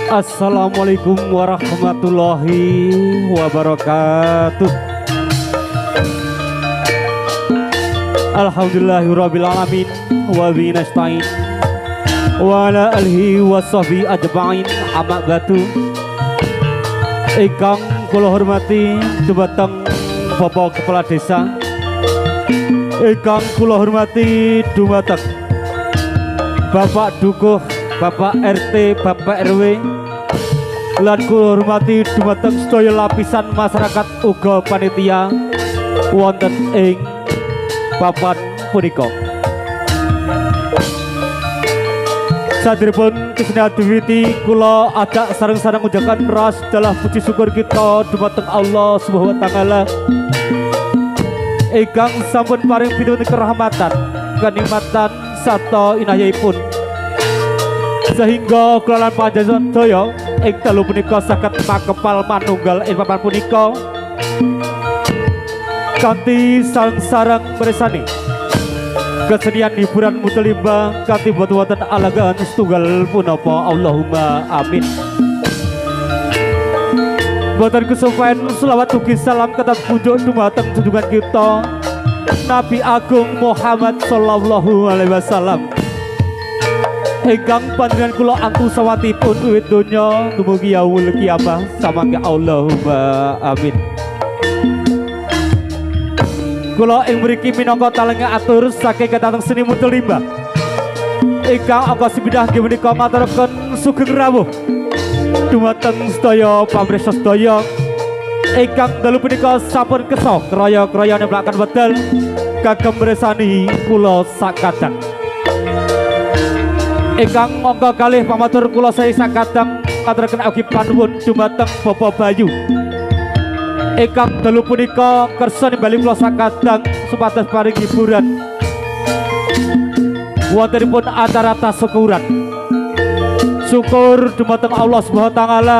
Assalamualaikum warahmatullahi wabarakatuh. Alhamdulillahirabbil alamin wa bihi nasta'in wa ala alihi washabihi ajma'in amma ba'du. Ingkang kula hormati dumateng Bapak Kepala Desa, ingkang kula hormati dumateng Bapak Dukuh, Bapak RT, Bapak RW, lan kula hormati dumateng sedaya lapisan masyarakat uga panitia wonten ing papan punika. Saderepun kesenian diwiti kula ajak sareng-sareng ngucapkan ras dalah puji syukur kita dumateng Allah Subhanahu wa taala ingkang sampun paring pitutur kerahmatan, kenikmatan sarta inayahipun sehingga kula lan panjenengan sedaya ing dalu punika saged makepal manunggal ing papan punika kanthi sareng-sareng mirsani kesenian hiburan mutelimba kanthi boten wonten alangan setunggal punapa. Allahumma amin. Boten kesupen selawat ugi salam ketat pujuk dumateng junjungan kita Nabi Agung Muhammad sallallahu alaihi wasallam ingkang panjenengan kula antusawatipun wiwit donya dumugi yaumul kiamah samangke. Allahumma amin. Kula ing mriki minangka talenga atur saking katang seni mutelimba ingkang angka sepidah nggih menika ngaturaken sugeng rawuh dumateng sedaya pamirsa sedaya ingkang dalu punika sampun kersa kraya-krayane mlakaken wedal kagem mirsani kula sakadang. Ingkang angka kalih pamatur kula sae sakadang ngaturaken ugi panuwun dumateng Bapak Bayu ingkang dalu punika kersa nimbali kula sakadang supados paring hiburan wontenipun acara tasyukuran. Syukur dumateng Allah Subhanahu wa taala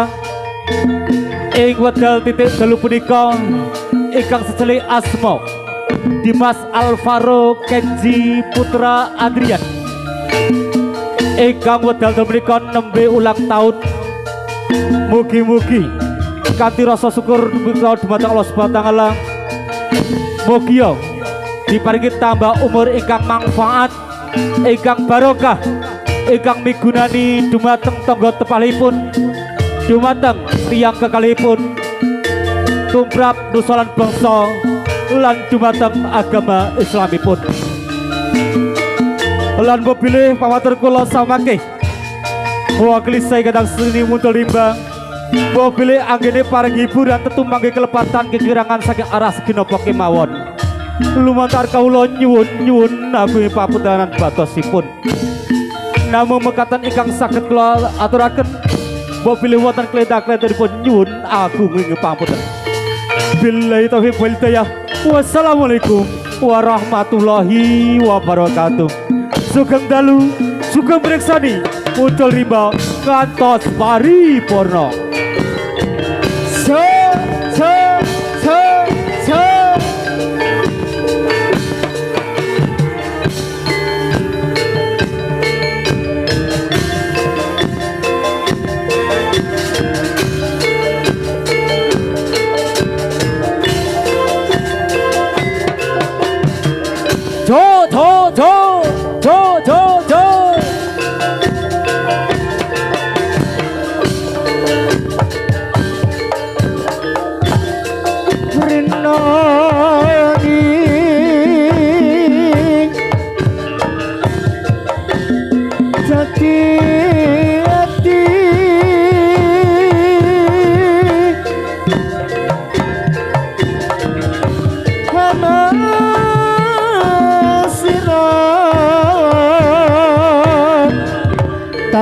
ing wedal titik dalu punika ingkang sejeli asma Dimas Alvaro Kenji Putra Adrian ingkang wedal dalu punika nembe ulang tahun. Mugi-mugi kanthi rasa syukur dumateng Allah Subhanahu wa taala mugi diparingi tambah umur ingkang manfaat, ingkang barokah, ingkang migunani dumateng tangga tepalipun, dumateng tiyang kekalipun, tumrap nusa lan bangsa lan dumateng agama Islamipun. Lan bilih pamatur kula samangke wakili saya kadang seni mutelimba bilih anggene paring hiburan tetu mangke kelepatan kekirangan saking arah segenapa kemawon. Lumantar kawula nyuwun agung papuntenan batosipun. Namung mekaten ingkang saged kula aturaken bilih wonten klentah-klentahipun nyuwun agung ing pamunten. Billahi taufiq wal hidayah. Wassalamualaikum warahmatullahi wabarakatuh. Sugeng dalu, sugeng preksani muncul rimba kantos paripurna.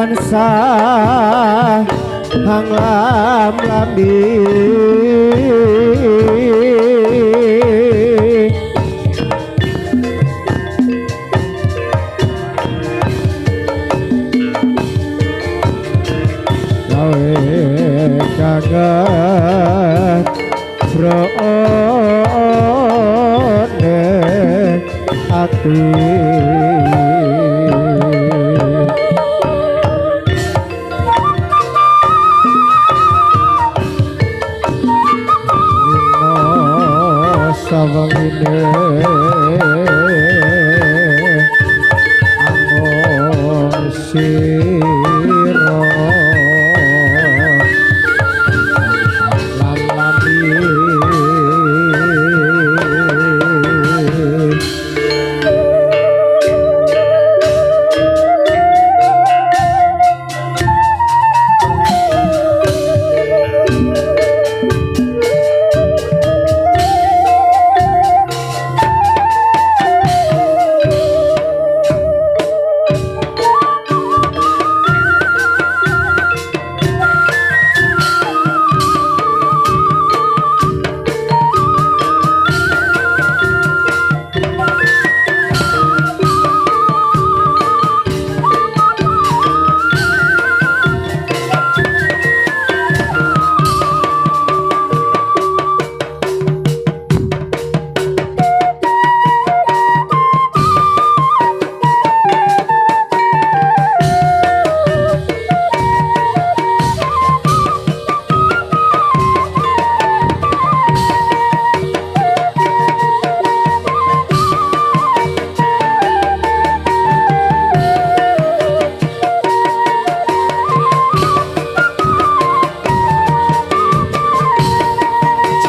tansah hanglam lambi gawe kaget broone ati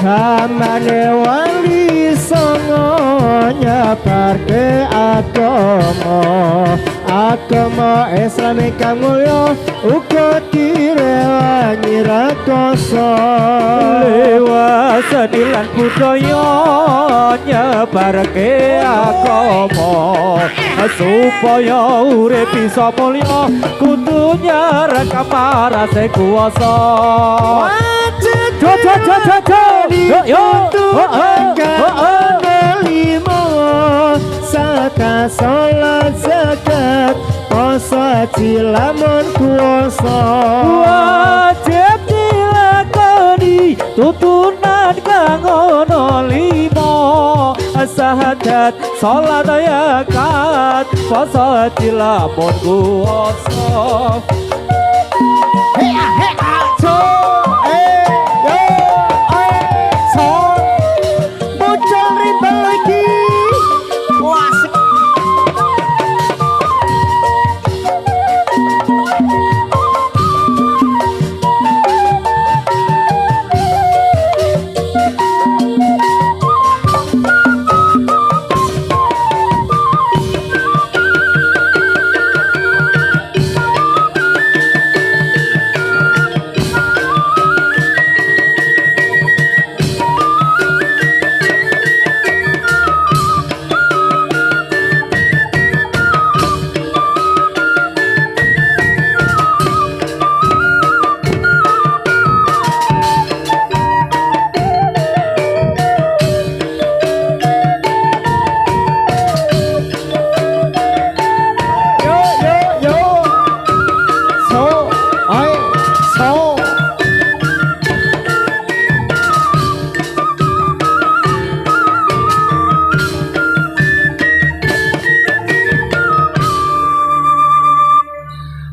Zamane wali songo nyebarke agama Islami kang mulya uga direwangi rekoso lewat senilan budaya nyebarke agama supaya urip bisa mulya kudu nyerek marase kuwasa Saka sholat zakat poso cilamun kuwasa wajib dilakoni tutunan kang ana 5 syahadat salat zakat poso cilamun kuwasa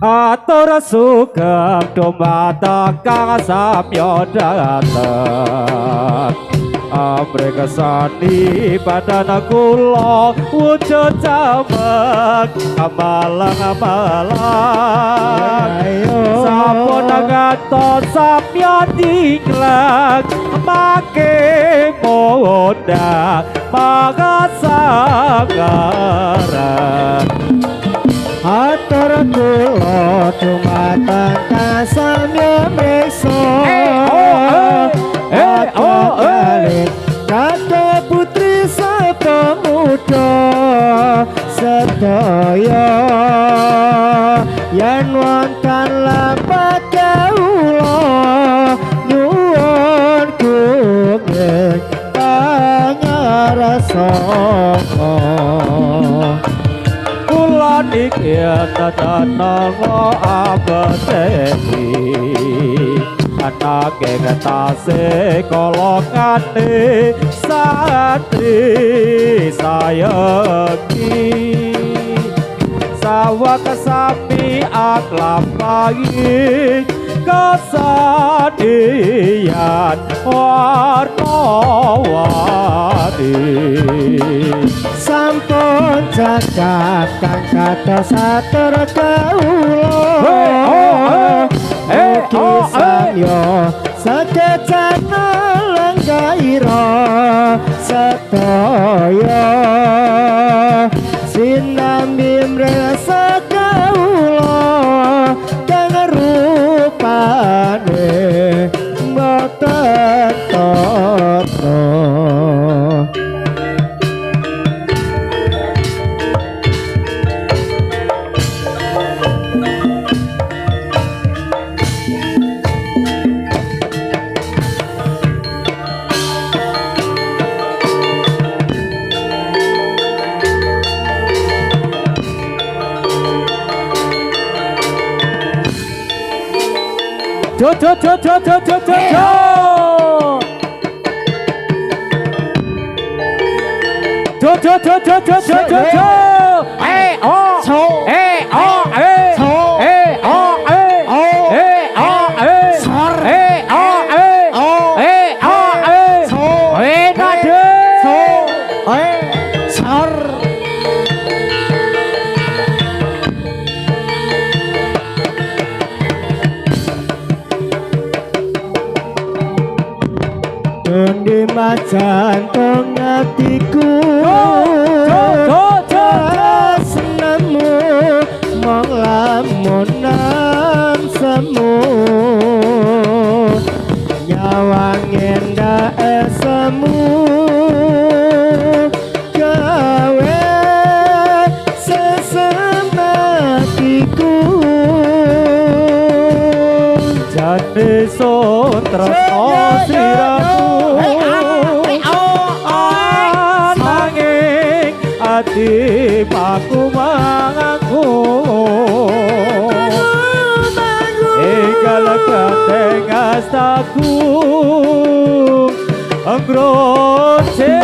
Atur sugeng dumateng kang samya dateng Amrih sani padana kula wujud jamek amalang sampun ngatos samya tinglang make mondha pangasanggaran Atur kula dumateng kasamya meksa Kakek putri sepemuda sedaya yen wonten lapat kawula nyuwun kenging pangarsa iki tatananga abeteni anake ngetase kolongane satri sayeki sawak sapi aklampahi kesadian warna-warni sampun cakap kang kados atur kawula iki samya sakecana langgaira sedaya sinambi mresa kawula kang rupane mboten tata Jo jo jo jo jo jo jo jo jo jo jo jo jo jo jo jo ora jantung hatiku senemu mong lamunan semu nyawang endah semu gawe sesematiku jane sun tresno siramu nanging ati paku mangaku enggal gandeng astaku anggronjing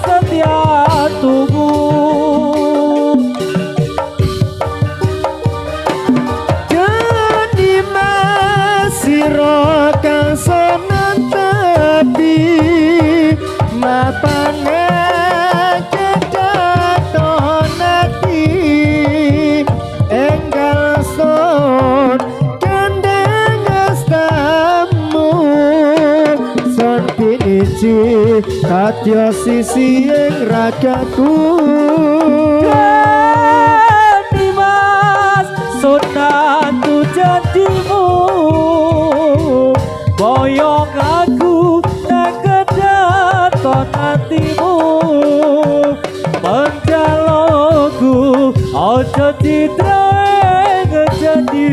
setia tubuh sira kang sonan tepi mapane kedaton ati enggal son kandeng astamu son piniji katya sisi ing ragaku Dimas sunan tu janjimu boyong aku nang kedaton hatimu menjaloku ojo citra ngejadi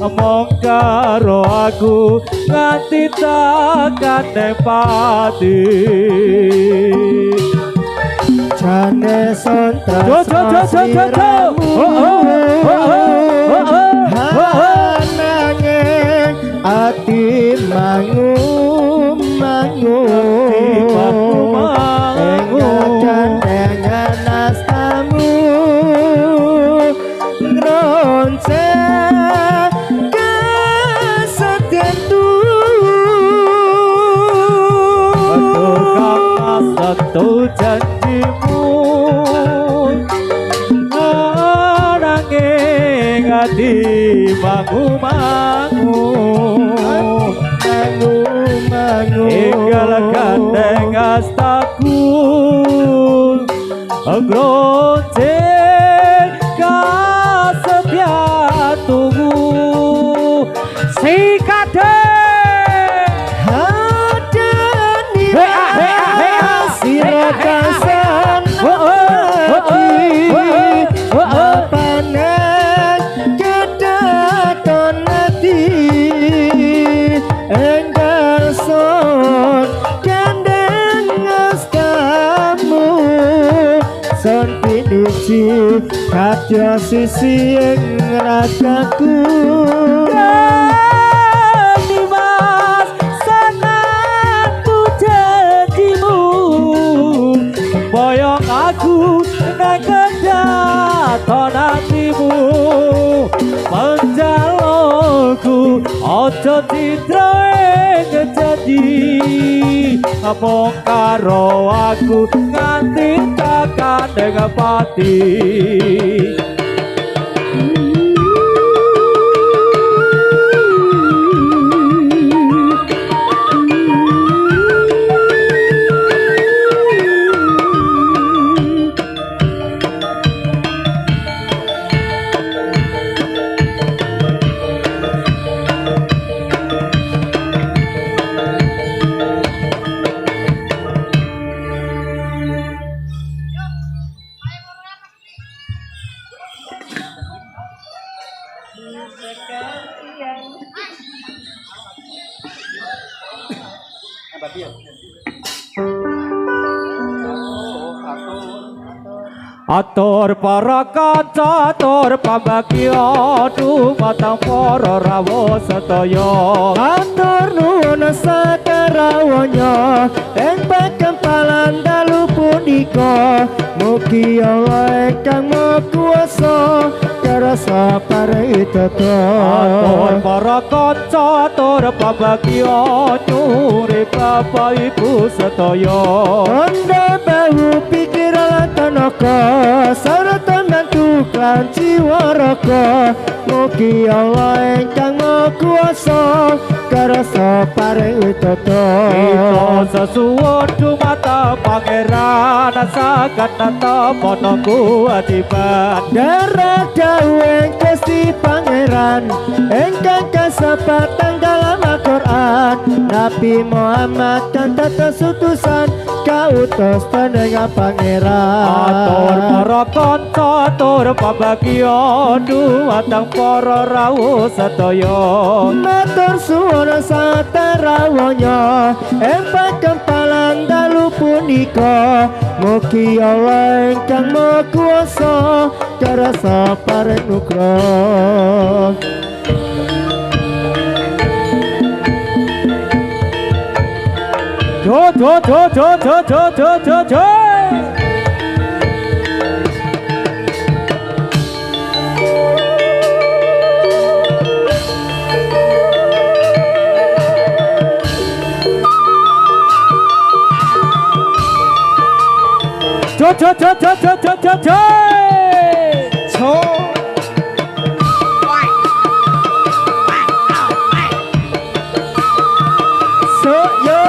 mong karo aku nganti takkan nepati jane son nanging ati mangu dengan astamu ngronce kesetianku betul satu janjimu nanging ati mangu enggal gandeng astaku anggronjing kasetia tubuh sikade hadani sira kasan panen kedaton ati enggal son kandeng astamu son piniji katya sisi ing ragaku Dimas sanatu janjimu boyong aku nang kedaton hatimu menjaloku ojo citra ngejadi mong karo aku nganti takkan dengan pati Atur para kanca atur pambagya dumateng para rawuh sedaya atur nuwun sakarawanya ing pakempalan dalu punika mugi Allah ingkang maha kuwasa karasa paritata atur para kanca atur pambagya nyuri bapak ibu sedaya Anda bahu pikir lan tenaga sarta mantu klan jiwa raga mugi Allah ingkang maha mau kuasa karasa paring witoto Kita sesuwun dumata pangeran saged nata panangku adiban darah dawuh Gusti Pangeran ingkang kasebatan dalam Al-Qur'an Nabi Muhammad kan tetes utusan kautus dening Pangeran Atur para kanca atur pabagya dumateng para rawuh sedaya matur suwun saterawanya empang kempalan dalu punika mugi Allah ingkang maha kuwasa karasa paring nugrah Jo. So yo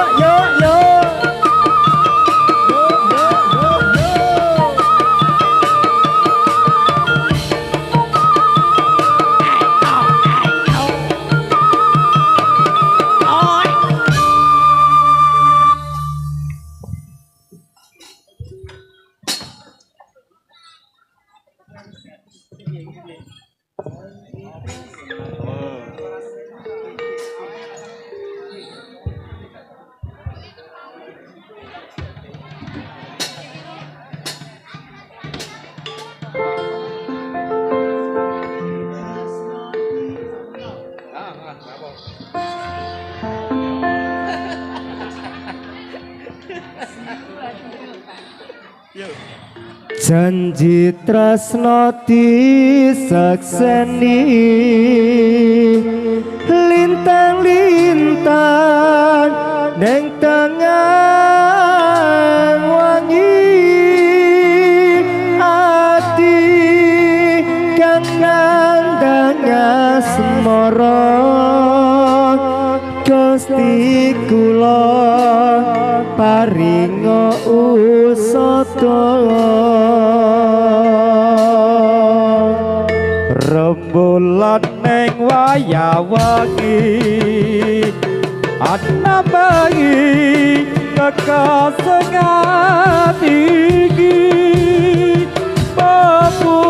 janji tresno disakseni lintang-lintang ning tengah wangi ati kang nandang asmara Gusti kula paringa usada rembulan ning wayah wengi ana bayi kekasengan iki paputana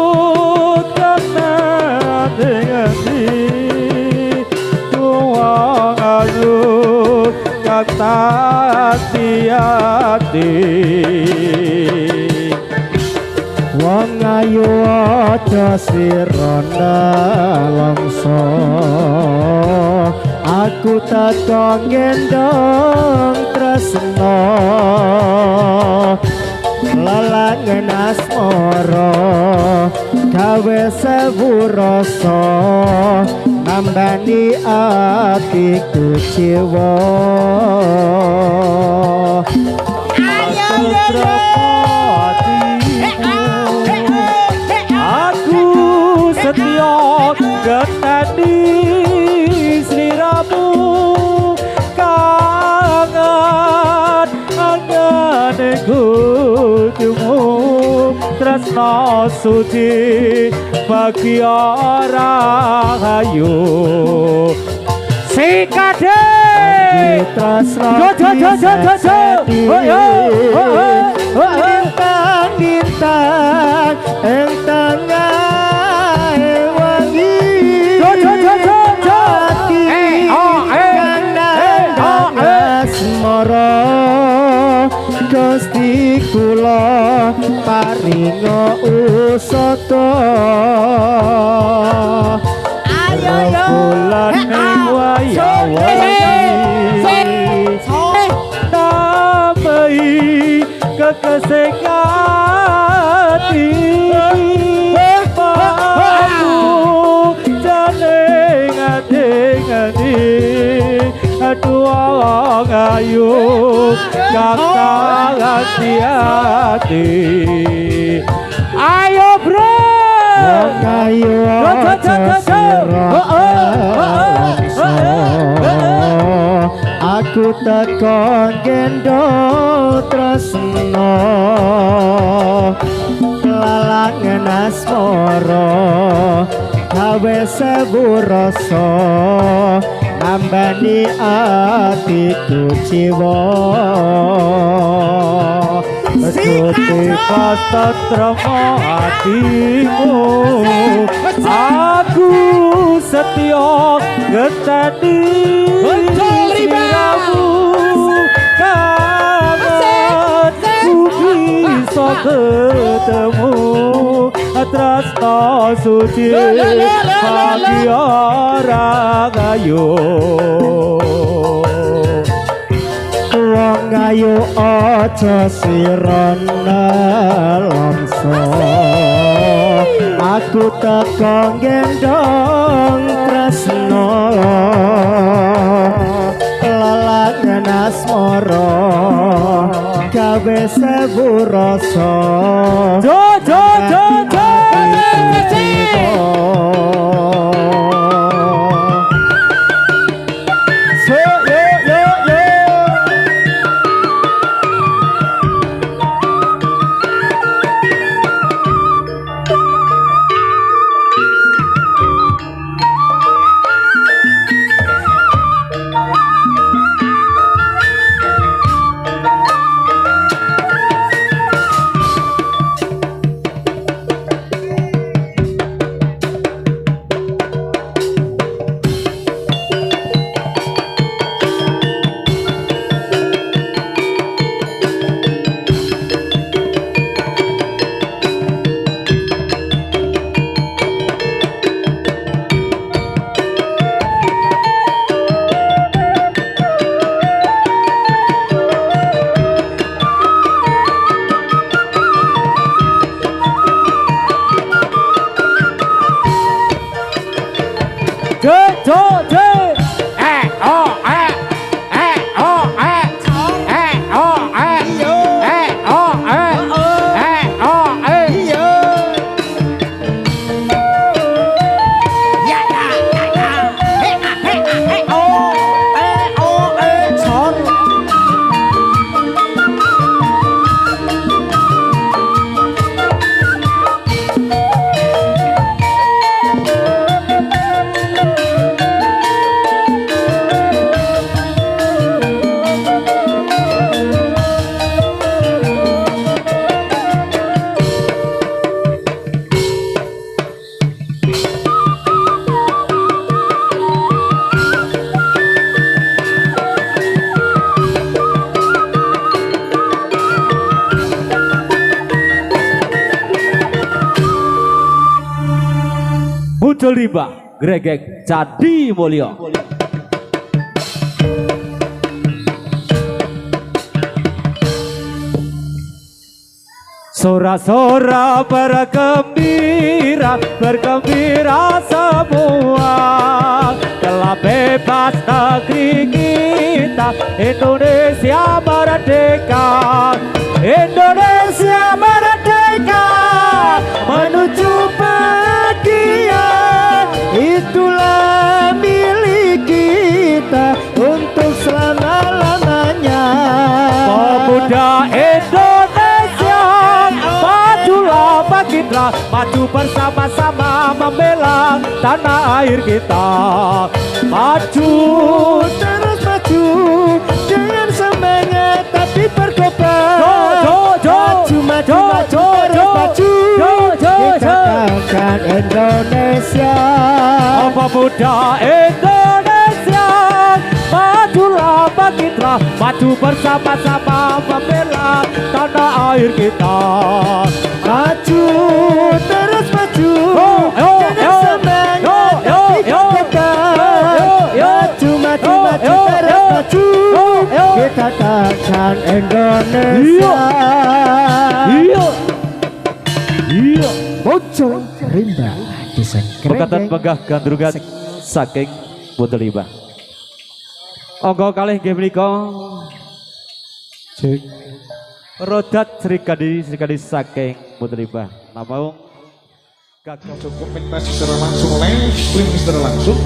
dengani tuang alu kata hati wong ayu aja sirana langsa aku teko gendong tresno lalangan asmara gawe sewu rasa nambani atiku jiwa setia getani sliramu kangen kudumu tresno suci bagi orang ayu sikade tresno bintang ing tengah wangi ati kang asmara Gusti kula paringa usada bulan ning wayah wengi nambahi kekasihati pamu janing ati aduh ayu kata hati ayo bro ayo aja sira aku teko gendong tresno lalangan asmara gawe sewu rasa nambani atiku jiwa Tuti kasta tremo hatimu Aku setia getani siramu Kangen ku bisa ketemu Tresno suci hati orang ayu wong ayu aja sira nelongso aku teko gendong tresno lalangan asmara gawe sewu rasa Jo jo jo jo muncul rimba gregek jadi mulia Sora-sora bergembira semua telah bebas negeri kita Indonesia merdeka Indonesia merdeka menuju bahagia itulah milik kita untuk selama-lamanya pemuda Indonesia majulah bangkitlah maju bersama-sama membela tanah air kita maju terus maju dengan semangat tapi berkobar maju terus maju katakan Indonesia pemuda Indonesia majulah bangkitlah maju bersama-sama membela tanah air kita maju terus maju dengan semangat tapi berkobar maju terus maju kita katakan Indonesia iya muncul rimba desain Pekatan pegah gandrugan saking Butuh Limba. Onggo kalih nggih menika rodat Srikadi saking Butuh Limba. Namung Cukup secara langsung live stream secara langsung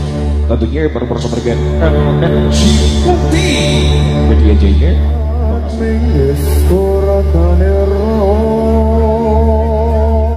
tentunya baru-baru kemerdekaan dan Ciputi media Jaya